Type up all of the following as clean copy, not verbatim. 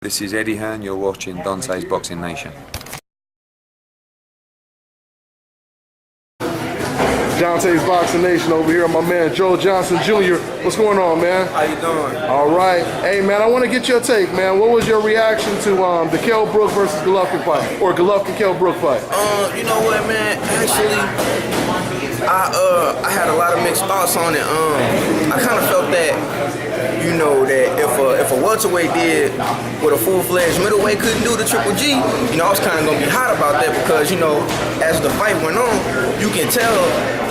This is Eddie Hearn, you're watching Donce's Boxing Nation. Donce's Boxing Nation over here, my man Joe Johnson Jr. What's going on, man? How you doing? All right. Hey, man, I want to get your take, man. What was your reaction to the Kell Brook versus Golovkin fight, or Golovkin-Kell Brook fight? You know what, man? Actually, I had a lot of mixed thoughts on it. I kind of felt that, you know, that if a welterweight did what a full-fledged middleweight couldn't do to Triple G, you know, I was kind of gonna be hot about that because, you know, as the fight went on, you can tell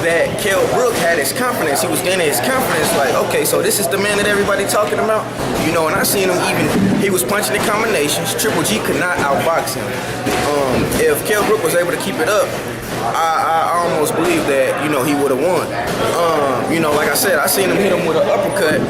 that Kell Brook had his confidence. He was gaining his confidence. Like, okay, so this is the man that everybody talking about, you know. And I seen him he was punching in combinations. Triple G could not outbox him. If Kell Brook was able to keep it up, I almost believe that, you know, he would have won. You know, like I said, I seen him hit him with an uppercut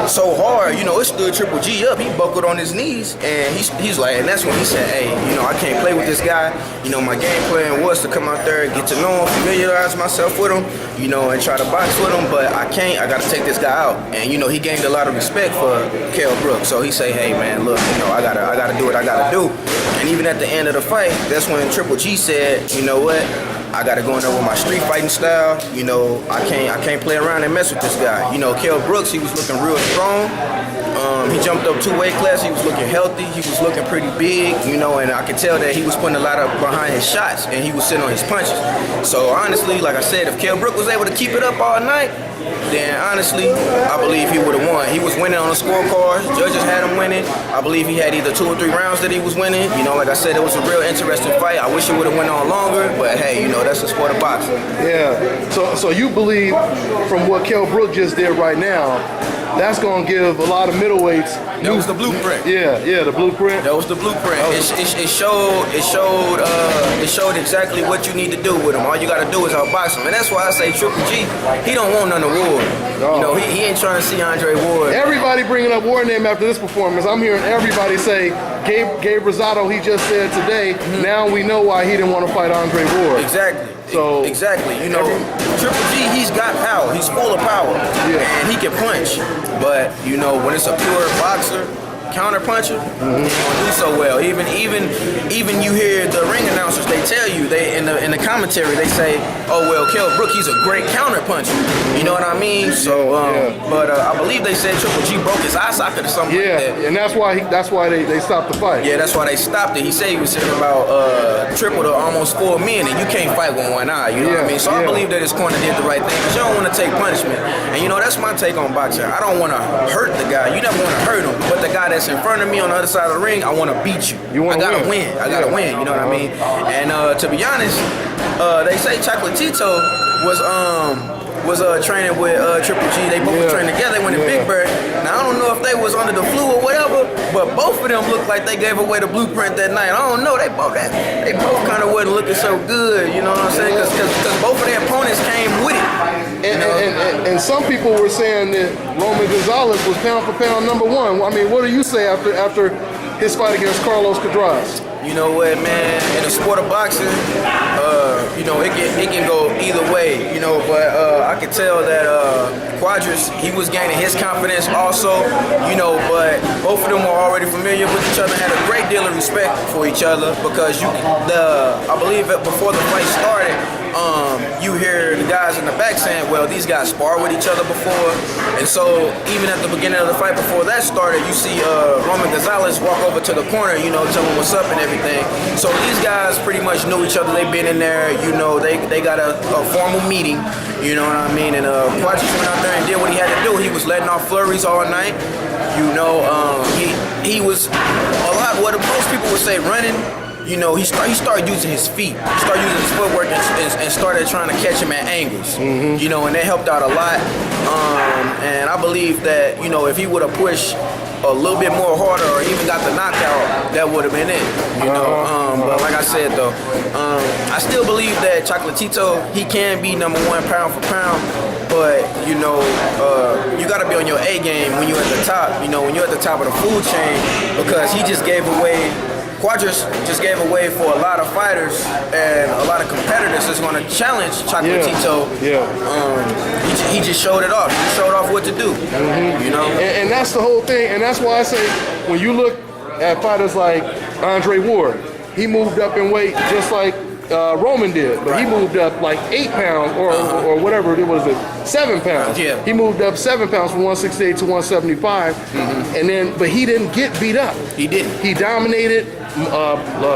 so hard, you know, it stood Triple G up. He buckled on his knees, and he's like, and that's when he said, hey, you know, I can't play with this guy. You know, my game plan was to come out there and get to know him, familiarize myself with him, you know, and try to box with him, but I can't. I got to take this guy out. And, you know, he gained a lot of respect for Kell Brook. So he say, hey, man, look, you know, I gotta do what I gotta do. And even at the end of the fight, that's when Triple G said, you know what? I gotta go in there with my street fighting style. You know, I can't play around and mess with this guy. You know, Kell Brooks, he was looking real strong. He jumped up 2 weight classes. He was looking healthy. He was looking pretty big, you know, and I could tell that he was putting a lot of behind his shots and he was sitting on his punches. So honestly, like I said, if Kell Brook was able to keep it up all night, then honestly, I believe he would have won. He was winning on the scorecards. Judges had him winning. I believe he had either 2 or 3 rounds that he was winning. You know, like I said, it was a real interesting fight. I wish it would have went on longer, but hey, you know, that's the sport of boxing. Yeah. So you believe from what Kell Brook just did right now, that's going to give a lot of middleweights. That was the blueprint. Yeah, the blueprint. That was the blueprint. It showed exactly what you need to do with him. All you got to do is outbox him, and that's why I say Triple G. He don't want none of Ward. No. You know, he ain't trying to see Andre Ward. Everybody bringing up Ward name after this performance. I'm hearing everybody say Gabe Rosado. He just said today. Mm-hmm. Now we know why he didn't want to fight Andre Ward. Exactly. So exactly, you know, Triple G, he's got power. He's full of power, and he can punch. But you know, when it's a pure boxer, counter puncher, he don't do so well. Even you hear the ring announcers, they tell you, they in the commentary, they say, oh well, Kell Brook, he's a great counter puncher. You know what I mean? So, but I believe they said Triple G broke his eye socket or something like that. And that's why they stopped the fight. Yeah, that's why they stopped it. He said he was sitting about triple to almost 4 men, and you can't fight with one eye. You know what I mean? So I believe that his corner did the right thing, because you don't want to take punishment. And you know, that's my take on boxing. I don't want to hurt the guy. You never want to hurt him, but the guy that's in front of me on the other side of the ring, I want to beat you. I gotta win. I gotta win. You know what I mean? And to be honest, they say Chocolatito was training with Triple G. They both trained together. They went to Big Bird. Now I don't know if they was under the flu or whatever, but both of them looked like they gave away the blueprint that night. I don't know. They both kind of wasn't looking so good. You know what I'm saying? Because both of their opponents came with it. And some people were saying that Roman Gonzalez was pound for pound #1. I mean, what do you say after his fight against Carlos Cadras? You know what, man? In the sport of boxing, you know, it can go either way. You know, but I could tell that Quadras, he was gaining his confidence also. You know, but both of them were already familiar with each other, had a great deal of respect for each other, because I believe that before the fight started, you hear the guys in the back saying, well, these guys sparred with each other before. And so even at the beginning of the fight before that started, you see Roman Gonzalez walk over to the corner, you know, tell him what's up and everything. So these guys pretty much knew each other. They've been in there, you know, they got a formal meeting, you know what I mean? And Quadras went out there and did what he had to do. He was letting off flurries all night. You know, he was a lot, what most people would say, running. You know, he started using his feet. He started using his footwork and started trying to catch him at angles. You know, and that helped out a lot. And I believe that, you know, if he would have pushed a little bit more harder or even got the knockout, that would have been it. You know, but like I said though, I still believe that Chocolatito, he can be #1 pound for pound. But you know, you got to be on your A game when you're at the top. You know, when you're at the top of the food chain, because he just gave away. Quadras just gave away for a lot of fighters and a lot of competitors that's going to challenge Chocolatito. He just showed it off. He showed off what to do. You know, and that's the whole thing. And that's why I say when you look at fighters like Andre Ward. He moved up in weight just like Roman did, but he moved up like 8 pounds or whatever it was, 7 pounds. Yeah. He moved up 7 pounds from 168 to 175, and then but he didn't get beat up. He didn't. He dominated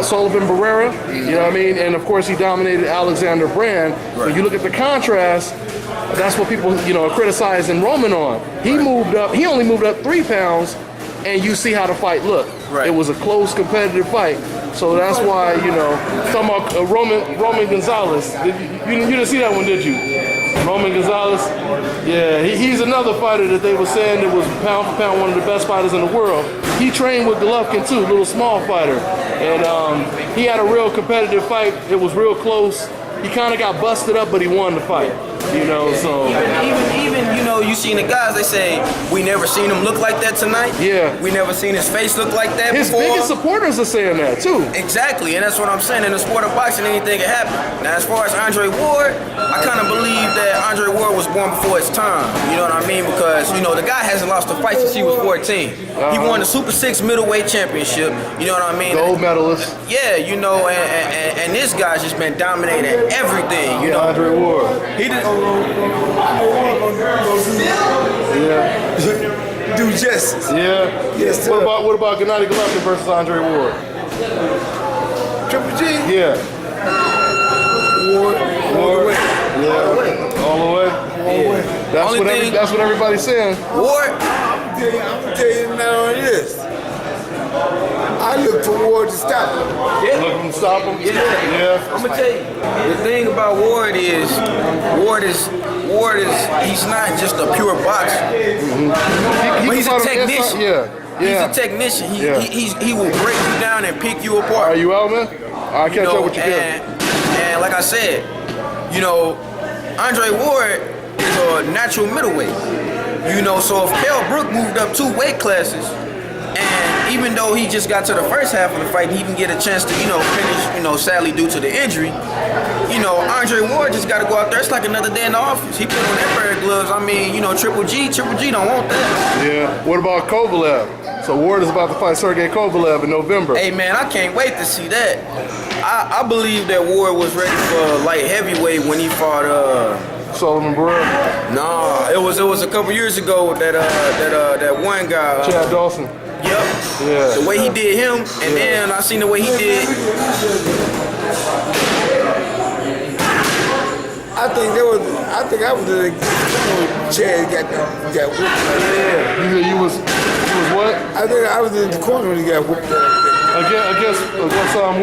Sullivan Barrera, you know what I mean, and of course he dominated Alexander Brand. When you look at the contrast, that's what people are criticizing Roman on. He moved up. He only moved up 3 pounds, and you see how the fight looked. Right. It was a close, competitive fight. So that's why, talking about Roman Gonzalez. You didn't see that one, did you? Roman Gonzalez? Yeah, he's another fighter that they were saying that was pound for pound one of the best fighters in the world. He trained with Golovkin too, little small fighter. And he had a real competitive fight. It was real close. He kind of got busted up, but he won the fight. So even you seen the guys, they say we never seen him look like that tonight. Yeah. We never seen his face look like that his before. biggest supporters are saying that too. Exactly, and that's what I'm saying. In the sport of boxing, anything can happen. Now, as far as Andre Ward, I kind of believe that Andre Ward was born before his time. You know what I mean? Because the guy hasn't lost a fight since he was 14. He won the Super 6 middleweight championship. You know what I mean? Gold medalist. Yeah, and this guy's just been dominating everything. You know, Andre Ward. he did. Yeah. Do justice. Yeah. Yes, sir. What about Gennady Golovkin versus Andre Ward? Triple G. Yeah. Ward. Yeah. All the way. That's what everybody's saying. Ward. I'm gonna tell you now on this. I look for Ward to stop him. Look him, stop him. Yeah. I'm gonna tell you, the thing about Ward is he's not just a pure boxer. But he's a technician. He's a technician. He will break you down and pick you apart. Are you out, man? I'll catch up with you. And like I said, Andre Ward is a natural middleweight. So if Kell Brook moved up 2 weight classes, and even though he just got to the first half of the fight, he didn't get a chance to, finish, sadly due to the injury, Andre Ward just got to go out there. It's like another day in the office. He put on that pair of gloves. I mean, Triple G don't want that. Yeah. What about Kovalev? So Ward is about to fight Sergey Kovalev in November. Hey, man, I can't wait to see that. I believe that Ward was ready for light heavyweight when he fought Sullivan Barrera. Nah, it was a couple years ago that one guy. Chad Dawson. Yep. Yeah. The way he did him, and then I seen the way he did. I think I was the Chad got whooped. Yeah. You was what? I think I was in the corner when he got whooped. Against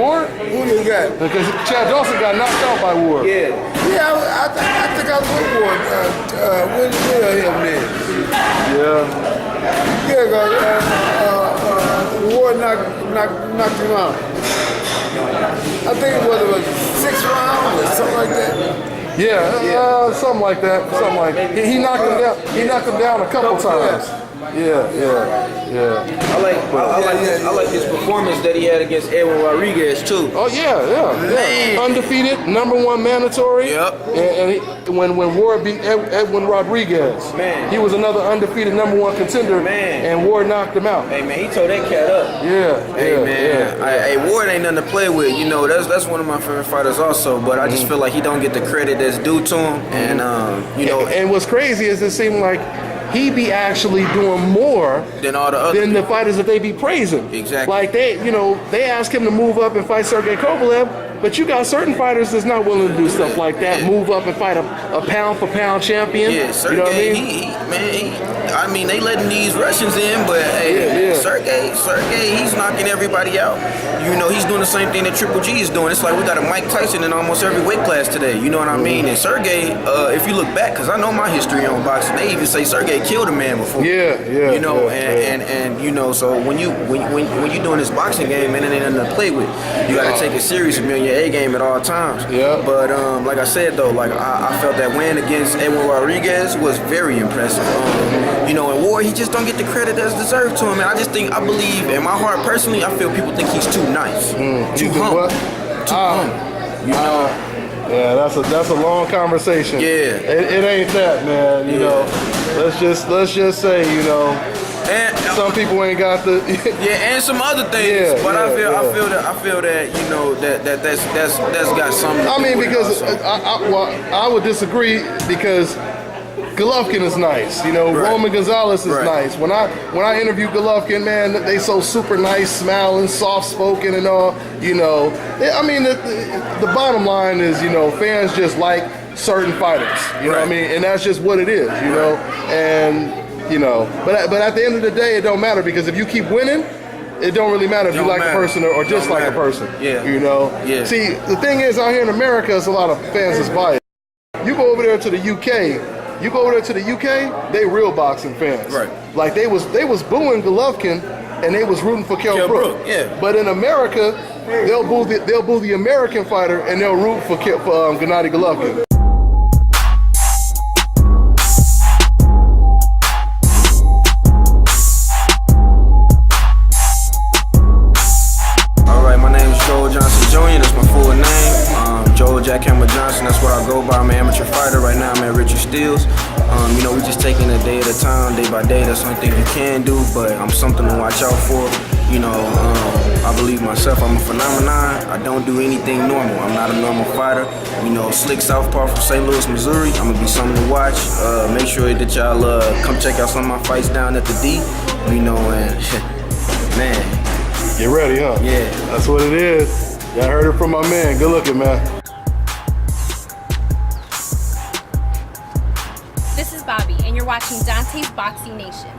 Ward? Who did he got? Because Chad Dawson got knocked out by Ward. Yeah, I think I was with Ward. When him then? Ward knocked him out. I think it was 6 rounds or something like that. Something like that. He knocked him down. He knocked him down a couple times. Yeah. I like his performance that he had against Edwin Rodriguez too. Oh yeah. Undefeated, #1 mandatory. Yep. And when Ward beat Edwin Rodriguez, man, he was another undefeated #1 contender. Man. And Ward knocked him out. Hey man, he tore that cat up. Hey, Ward ain't nothing to play with. That's one of my favorite fighters also. But I just feel like he don't get the credit that's due to him. And And what's crazy is it seemed like he be actually doing more than all the other the fighters that they be praising. Exactly. Like they ask him to move up and fight Sergey Kovalev, but you got certain fighters that's not willing to do stuff like that. Move up and fight a pound for pound champion. Yeah, Sergey, you know what I mean? They letting these Russians in, but hey, Sergey, he's knocking everybody out. He's doing the same thing that Triple G is doing. It's like we got a Mike Tyson in almost every weight class today. You know what I mean? And Sergey, if you look back, because I know my history on boxing, they even say Sergey killed a man before. So when you doing this boxing game, man, it ain't nothing to play with. You got to take it serious and be on your A game at all times. Yeah. But like I said though, like I felt that win against Edwin Rodriguez was very impressive. And Ward, he just don't get the credit that's deserved to him. And I believe in my heart personally, I feel people think he's too nice, too humble, Yeah, that's a long conversation. Yeah. It ain't that, man. Let's just say, And some people ain't got the. yeah, and some other things. Yeah, but yeah, I feel that you know that's got something. I mean, because I would disagree because Golovkin is nice. You know, Right. Roman Gonzalez is Right. nice. When I interview Golovkin, man, they so super nice, smiling, soft spoken, and all. You know, I mean, the bottom line is, you know, fans just like certain fighters. You know what I mean? And that's just what it is. You know, and you know, but at the end of the day, it don't matter because if you keep winning, it don't really matter if you like a person or just like a person. Yeah. You know. Yeah. See, the thing is, out here in America, there's a lot of fans that's biased. You go over there to the UK. You go over there to the UK, they real boxing fans. Right. Like they was booing Golovkin, and they was rooting for Kell Brook. Yeah. But in America, they'll boo the American fighter, and they'll root for Gennady Golovkin. Johnson, that's what I go by. I'm an amateur fighter. Right now I'm at Richard Steele's. You know, we just taking it a day at a time, day by day. That's the only thing you can do, but I'm something to watch out for. You know, I believe myself, I'm a phenomenon. I don't do anything normal. I'm not a normal fighter. You know, slick southpaw from St. Louis, Missouri. I'm gonna be something to watch. Make sure that y'all come check out some of my fights down at the D. You know, and man. Get ready, huh? Yeah. That's what it is. Y'all heard it from my man. Good looking, man. This is Bobby, and you're watching Dante's Boxing Nation.